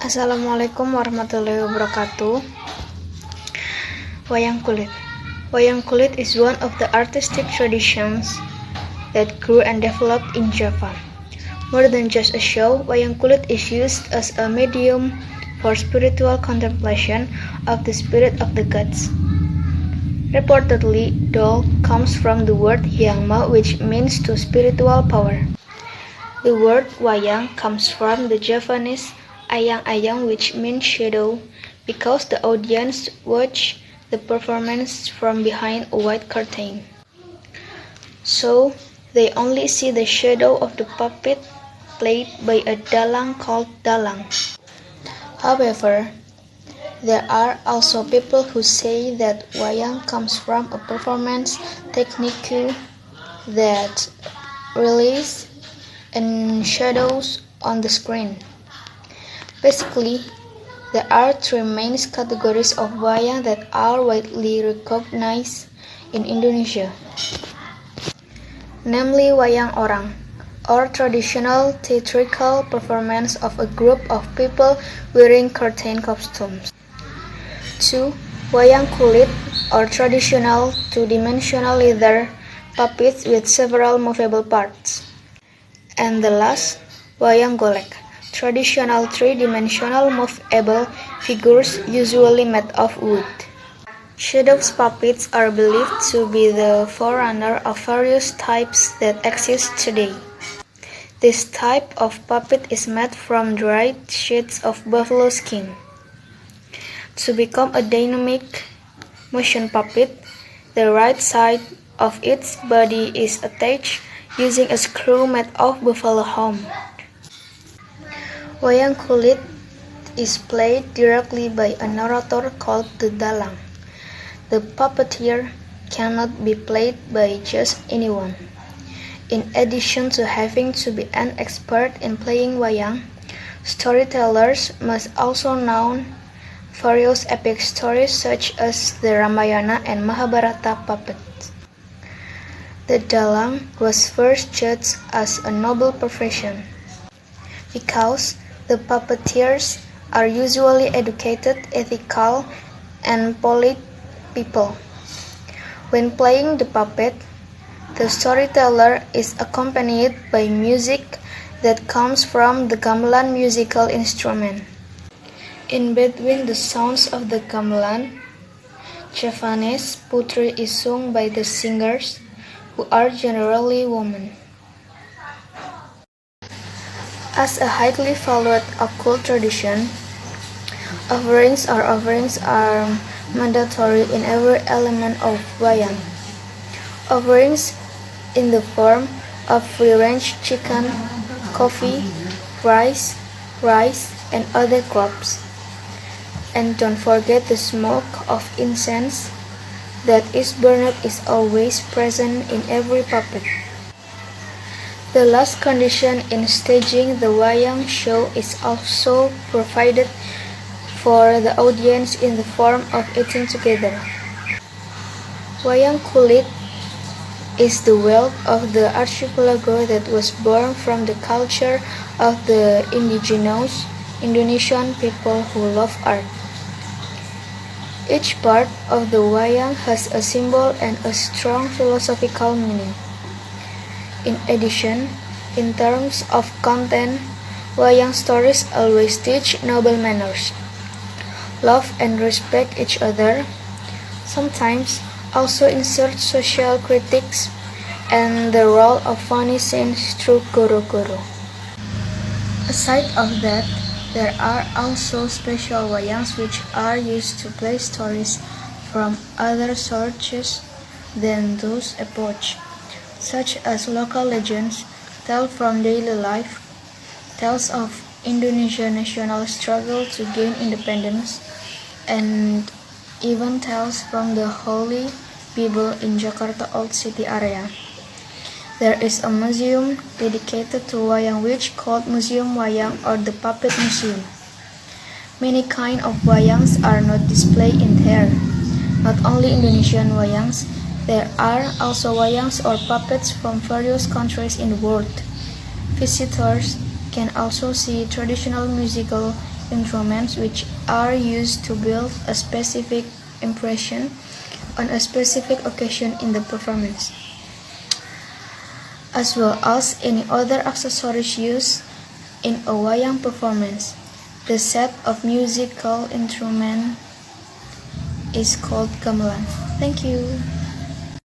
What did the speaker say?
Assalamualaikum warahmatullahi wabarakatuh. Wayang kulit. Wayang kulit is one of the artistic traditions that grew and developed in Java. More than just a show, wayang kulit is used as a medium for spiritual contemplation of the spirit of the gods. Reportedly, dol comes from the word yangma, which means to spiritual power. The word wayang comes from the Javanese ayang-ayang, which means shadow, because the audience watch the performance from behind a white curtain. So, they only see the shadow of the puppet played by a dalang called dalang. However, there are also people who say that wayang comes from a performance technique that relies and shadows on the screen. Basically, there are three main categories of wayang that are widely recognized in Indonesia, namely wayang orang, or traditional theatrical performance of a group of people wearing curtain costumes. 2. Wayang kulit, or traditional two-dimensional leather puppets with several movable parts. And the last, wayang golek, traditional three-dimensional movable figures usually made of wood. Shadow puppets are believed to be the forerunner of various types that exist today. This type of puppet is made from dried sheets of buffalo skin. To become a dynamic motion puppet, the right side of its body is attached using a screw made of buffalo horn. Wayang kulit is played directly by a narrator called the dalang. The puppeteer cannot be played by just anyone. In addition to having to be an expert in playing wayang, storytellers must also know various epic stories such as the Ramayana and Mahabharata puppets. The dalang was first judged as a noble profession because the puppeteers are usually educated, ethical, and polite people. When playing the puppet, the storyteller is accompanied by music that comes from the gamelan musical instrument. In between the sounds of the gamelan, Javanese putri is sung by the singers, who are generally women. As a highly valued occult tradition, offerings are mandatory in every element of wayang. Offerings in the form of free-range chicken, coffee, rice, and other crops. And don't forget the smoke of incense that is burned is always present in every puppet. The last condition in staging the wayang show is also provided for the audience in the form of eating together. Wayang kulit is the wealth of the archipelago that was born from the culture of the indigenous Indonesian people who love art. Each part of the wayang has a symbol and a strong philosophical meaning. In addition, in terms of content, wayang stories always teach noble manners, love and respect each other, sometimes also insert social critiques and the role of funny scenes through goro-goro. Aside of that, there are also special wayangs which are used to play stories from other sources than those epoch, such as local legends, tales from daily life, tales of Indonesian national struggle to gain independence, and even tales from the Holy Bible in Jakarta Old City area. There is a museum dedicated to wayang which called Museum Wayang or the Puppet Museum. Many kinds of wayangs are not displayed in there. Not only Indonesian wayangs, there are also wayangs or puppets from various countries in the world. Visitors can also see traditional musical instruments which are used to build a specific impression on a specific occasion in the performance, as well as any other accessories used in a wayang performance. The set of musical instruments is called gamelan. Thank you.